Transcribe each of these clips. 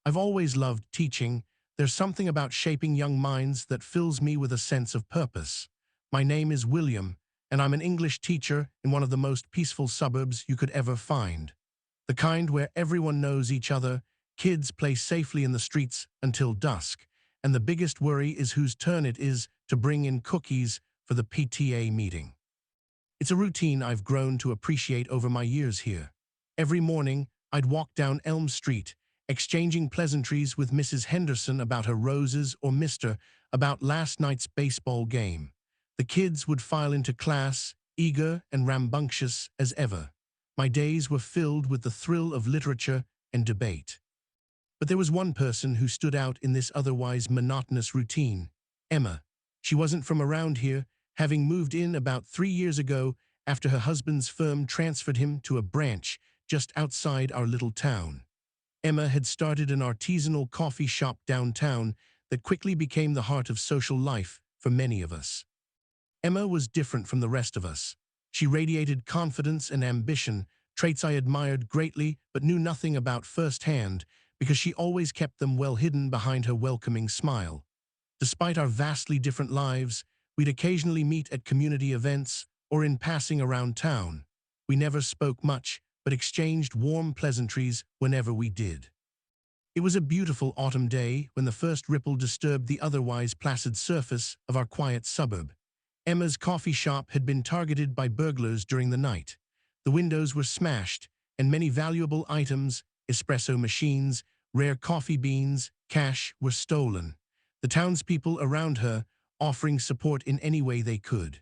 I've always loved teaching. There's something about shaping young minds that fills me with a sense of purpose. My name is William, and I'm an English teacher in one of the most peaceful suburbs you could ever find. The kind where everyone knows each other, kids play safely in the streets until dusk, and the biggest worry is whose turn it is to bring in cookies for the PTA meeting. It's a routine I've grown to appreciate over my years here. Every morning, I'd walk down Elm Street, exchanging pleasantries with Mrs. Henderson about her roses or Mr. about last night's baseball game. The kids would file into class, eager and rambunctious as ever. My days were filled with the thrill of literature and debate. But there was one person who stood out in this otherwise monotonous routine: Emma. She wasn't from around here, having moved in about 3 years ago after her husband's firm transferred him to a branch just outside our little town. Emma had started an artisanal coffee shop downtown that quickly became the heart of social life for many of us. Emma was different from the rest of us. She radiated confidence and ambition, traits I admired greatly but knew nothing about firsthand because she always kept them well hidden behind her welcoming smile. Despite our vastly different lives, we'd occasionally meet at community events or in passing around town. We never spoke much, but exchanged warm pleasantries whenever we did. It was a beautiful autumn day when the first ripple disturbed the otherwise placid surface of our quiet suburb. Emma's coffee shop had been targeted by burglars during the night. The windows were smashed, and many valuable items, espresso machines, rare coffee beans, cash, were stolen. The townspeople around her offering support in any way they could.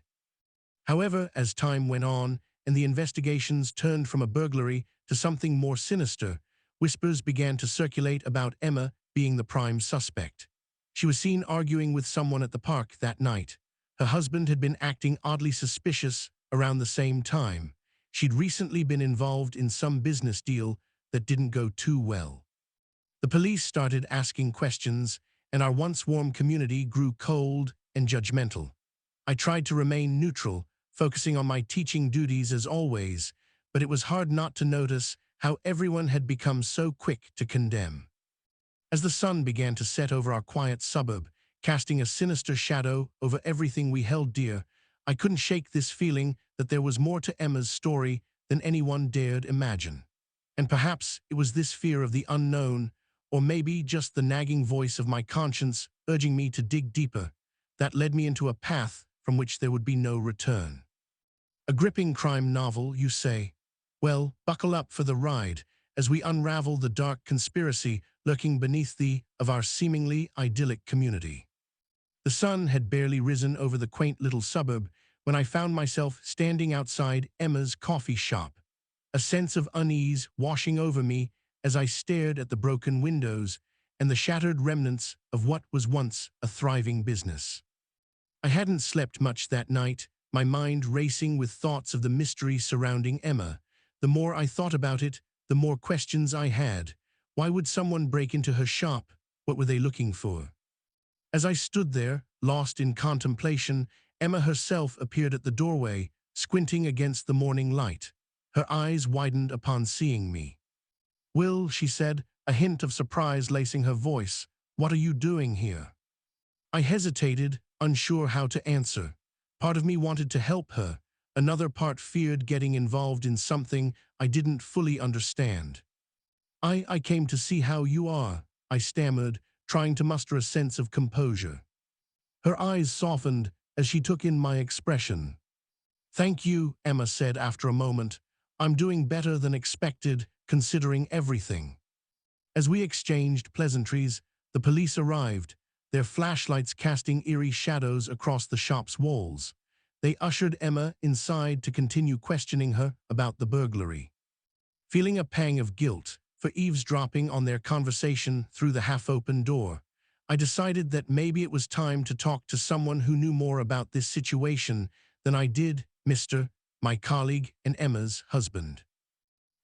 However, as time went on and the investigations turned from a burglary to something more sinister, whispers began to circulate about Emma being the prime suspect. She was seen arguing with someone at the park that night. Her husband had been acting oddly suspicious around the same time. She'd recently been involved in some business deal that didn't go too well. The police started asking questions, and our once warm community grew cold and judgmental. I tried to remain neutral, focusing on my teaching duties as always, but it was hard not to notice how everyone had become so quick to condemn. As the sun began to set over our quiet suburb, casting a sinister shadow over everything we held dear, I couldn't shake this feeling that there was more to Emma's story than anyone dared imagine. And perhaps it was this fear of the unknown, or maybe just the nagging voice of my conscience urging me to dig deeper, that led me into a path from which there would be no return. A gripping crime novel, you say? Well, buckle up for the ride as we unravel the dark conspiracy lurking beneath of our seemingly idyllic community. The sun had barely risen over the quaint little suburb when I found myself standing outside Emma's coffee shop, a sense of unease washing over me as I stared at the broken windows and the shattered remnants of what was once a thriving business. I hadn't slept much that night, my mind racing with thoughts of the mystery surrounding Emma. The more I thought about it, the more questions I had. Why would someone break into her shop? What were they looking for? As I stood there, lost in contemplation, Emma herself appeared at the doorway, squinting against the morning light. Her eyes widened upon seeing me. "Will," she said, a hint of surprise lacing her voice, "what are you doing here?" I hesitated, unsure how to answer. Part of me wanted to help her. Another part feared getting involved in something I didn't fully understand. I came to see how you are," I stammered, trying to muster a sense of composure. Her eyes softened as she took in my expression. "Thank you," Emma said after a moment. "I'm doing better than expected, considering everything." As we exchanged pleasantries, the police arrived, their flashlights casting eerie shadows across the shop's walls. They ushered Emma inside to continue questioning her about the burglary. Feeling a pang of guilt for eavesdropping on their conversation through the half-open door, I decided that maybe it was time to talk to someone who knew more about this situation than I did, Mr., my colleague and Emma's husband.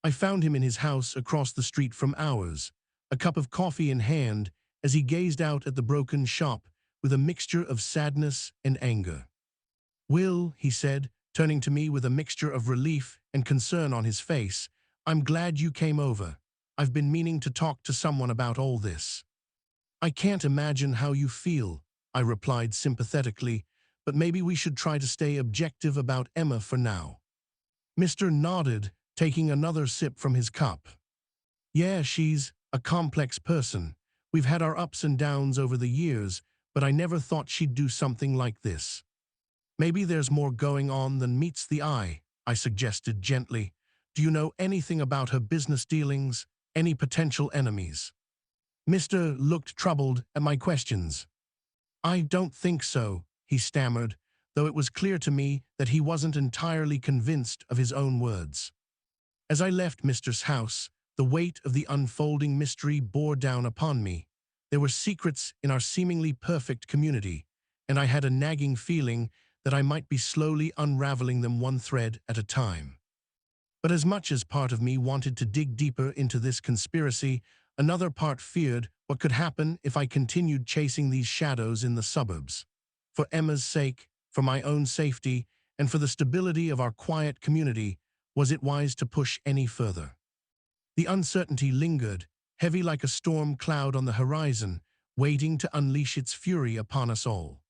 I found him in his house across the street from ours, a cup of coffee in hand, as he gazed out at the broken shop with a mixture of sadness and anger. "Will," he said, turning to me with a mixture of relief and concern on his face, "I'm glad you came over. I've been meaning to talk to someone about all this." "I can't imagine how you feel," I replied sympathetically, "but maybe we should try to stay objective about Emma for now." Mr. nodded, taking another sip from his cup. "Yeah, she's a complex person. We've had our ups and downs over the years, but I never thought she'd do something like this." "Maybe there's more going on than meets the eye," I suggested gently. "Do you know anything about her business dealings? Any potential enemies?" Mr. looked troubled at my questions. "I don't think so," he stammered, though it was clear to me that he wasn't entirely convinced of his own words. As I left Mr.'s house, the weight of the unfolding mystery bore down upon me. There were secrets in our seemingly perfect community, and I had a nagging feeling that I might be slowly unraveling them one thread at a time. But as much as part of me wanted to dig deeper into this conspiracy, another part feared what could happen if I continued chasing these shadows in the suburbs. For Emma's sake, for my own safety, and for the stability of our quiet community, was it wise to push any further? The uncertainty lingered, heavy like a storm cloud on the horizon, waiting to unleash its fury upon us all.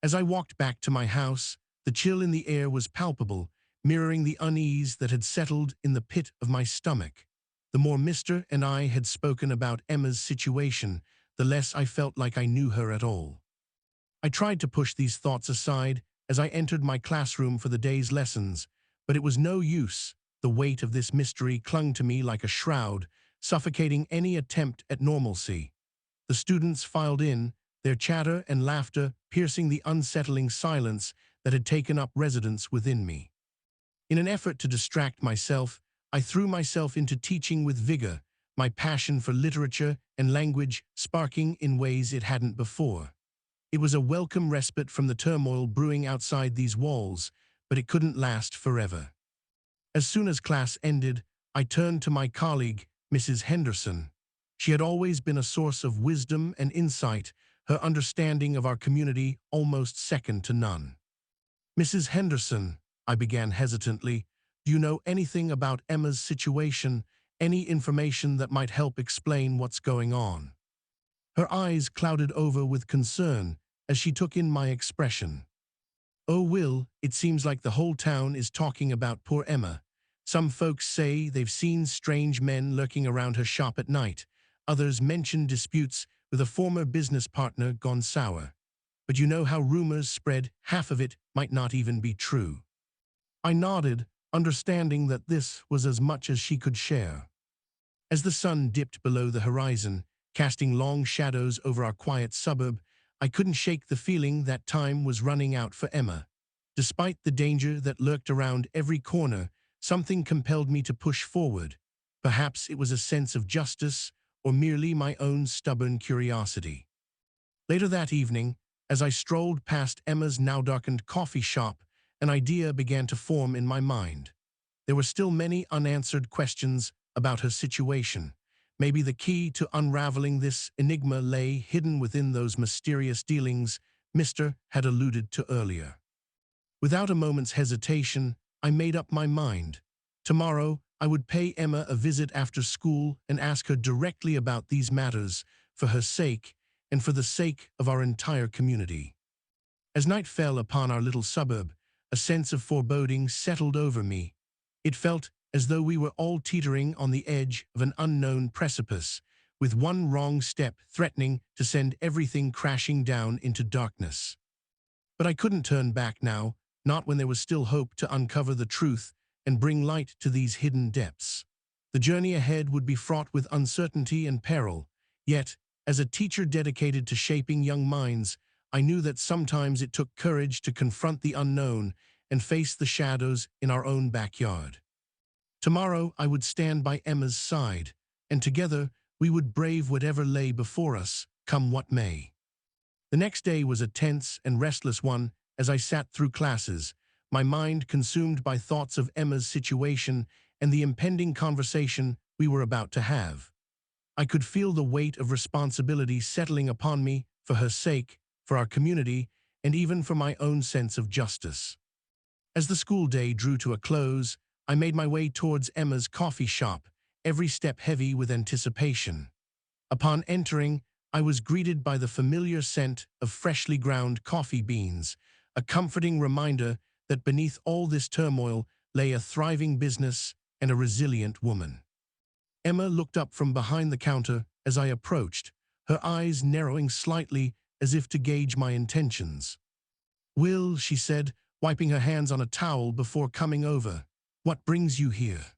As I walked back to my house, the chill in the air was palpable, mirroring the unease that had settled in the pit of my stomach. The more Mr. and I had spoken about Emma's situation, the less I felt like I knew her at all. I tried to push these thoughts aside as I entered my classroom for the day's lessons, but it was no use. The weight of this mystery clung to me like a shroud, suffocating any attempt at normalcy. The students filed in, their chatter and laughter piercing the unsettling silence that had taken up residence within me. In an effort to distract myself, I threw myself into teaching with vigor, my passion for literature and language sparking in ways it hadn't before. It was a welcome respite from the turmoil brewing outside these walls, but it couldn't last forever. As soon as class ended, I turned to my colleague, Mrs. Henderson. She had always been a source of wisdom and insight, her understanding of our community almost second to none. "Mrs. Henderson," I began hesitantly, "do you know anything about Emma's situation, any information that might help explain what's going on?" Her eyes clouded over with concern as she took in my expression. "Oh, Will, it seems like the whole town is talking about poor Emma. Some folks say they've seen strange men lurking around her shop at night. Others mention disputes with a former business partner gone sour. But you know how rumors spread, half of it might not even be true." I nodded, understanding that this was as much as she could share. As the sun dipped below the horizon, casting long shadows over our quiet suburb, I couldn't shake the feeling that time was running out for Emma. Despite the danger that lurked around every corner, something compelled me to push forward. Perhaps it was a sense of justice, or merely my own stubborn curiosity. Later that evening, as I strolled past Emma's now-darkened coffee shop, an idea began to form in my mind. There were still many unanswered questions about her situation. Maybe the key to unraveling this enigma lay hidden within those mysterious dealings Mr. had alluded to earlier. Without a moment's hesitation, I made up my mind. Tomorrow, I would pay Emma a visit after school and ask her directly about these matters, for her sake and for the sake of our entire community. As night fell upon our little suburb, a sense of foreboding settled over me. It felt as though we were all teetering on the edge of an unknown precipice, with one wrong step threatening to send everything crashing down into darkness. But I couldn't turn back now, not when there was still hope to uncover the truth and bring light to these hidden depths. The journey ahead would be fraught with uncertainty and peril, yet, as a teacher dedicated to shaping young minds, I knew that sometimes it took courage to confront the unknown and face the shadows in our own backyard. Tomorrow I would stand by Emma's side, and together we would brave whatever lay before us, come what may. The next day was a tense and restless one as I sat through classes, my mind consumed by thoughts of Emma's situation and the impending conversation we were about to have. I could feel the weight of responsibility settling upon me for her sake, for our community, and even for my own sense of justice. As the school day drew to a close, I made my way towards Emma's coffee shop, every step heavy with anticipation. Upon entering, I was greeted by the familiar scent of freshly ground coffee beans, a comforting reminder that beneath all this turmoil lay a thriving business and a resilient woman. Emma looked up from behind the counter as I approached, her eyes narrowing slightly as if to gauge my intentions. "Will," she said, wiping her hands on a towel before coming over, "what brings you here?"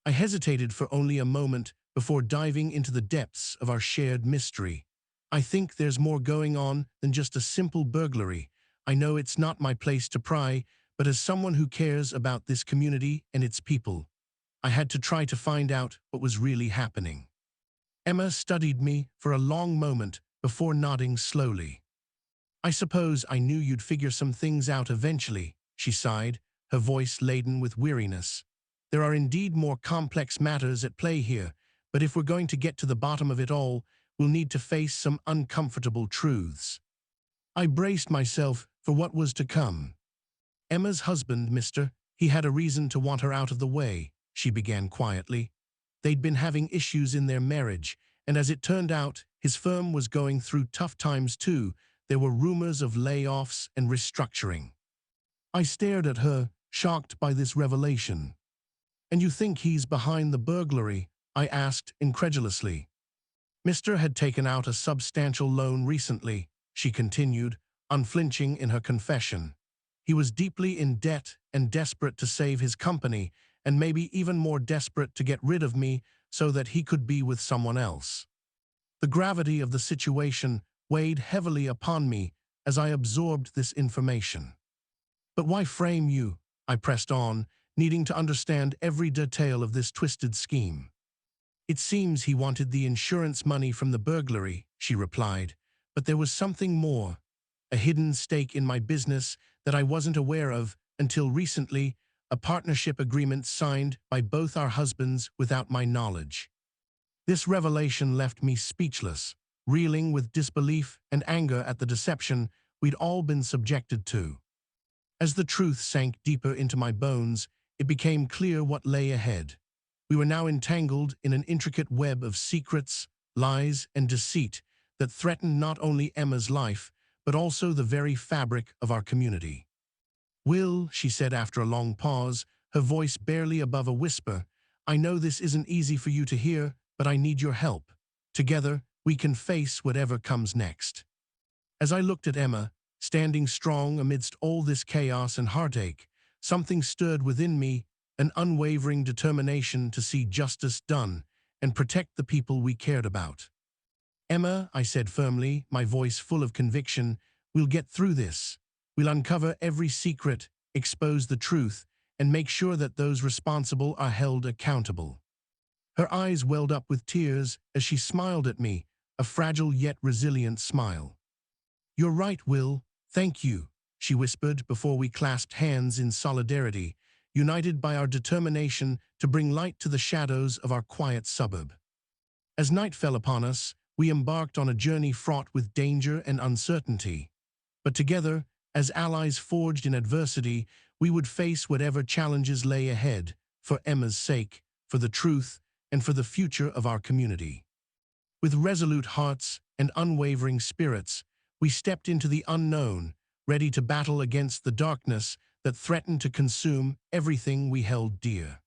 I hesitated for only a moment before diving into the depths of our shared mystery. "I think there's more going on than just a simple burglary. I know it's not my place to pry, but as someone who cares about this community and its people, I had to try to find out what was really happening." Emma studied me for a long moment before nodding slowly. "I suppose I knew you'd figure some things out eventually," she sighed, her voice laden with weariness. "There are indeed more complex matters at play here, but if we're going to get to the bottom of it all, we'll need to face some uncomfortable truths." I braced myself for what was to come. "Emma's husband, mister, he had a reason to want her out of the way," she began quietly. "They'd been having issues in their marriage, and as it turned out, his firm was going through tough times too. There were rumors of layoffs and restructuring." I stared at her, shocked by this revelation. "And you think he's behind the burglary?" I asked incredulously. "Mister had taken out a substantial loan recently," she continued, unflinching in her confession. "He was deeply in debt and desperate to save his company, and maybe even more desperate to get rid of me so that he could be with someone else." The gravity of the situation weighed heavily upon me as I absorbed this information. "But why frame you?" I pressed on, needing to understand every detail of this twisted scheme. "It seems he wanted the insurance money from the burglary," she replied, "but there was something more, a hidden stake in my business that I wasn't aware of until recently, a partnership agreement signed by both our husbands without my knowledge." This revelation left me speechless, reeling with disbelief and anger at the deception we'd all been subjected to. As the truth sank deeper into my bones, it became clear what lay ahead. We were now entangled in an intricate web of secrets, lies, and deceit that threatened not only Emma's life, but also the very fabric of our community. "Will," she said after a long pause, her voice barely above a whisper, "I know this isn't easy for you to hear, but I need your help. Together, we can face whatever comes next." As I looked at Emma, standing strong amidst all this chaos and heartache, something stirred within me, an unwavering determination to see justice done and protect the people we cared about. "Emma," I said firmly, my voice full of conviction, "we'll get through this. We'll uncover every secret, expose the truth, and make sure that those responsible are held accountable." Her eyes welled up with tears as she smiled at me, a fragile yet resilient smile. "You're right, Will. Thank you," she whispered before we clasped hands in solidarity, united by our determination to bring light to the shadows of our quiet suburb. As night fell upon us, we embarked on a journey fraught with danger and uncertainty. But together, as allies forged in adversity, we would face whatever challenges lay ahead, for Emma's sake, for the truth, and for the future of our community. With resolute hearts and unwavering spirits, we stepped into the unknown, ready to battle against the darkness that threatened to consume everything we held dear.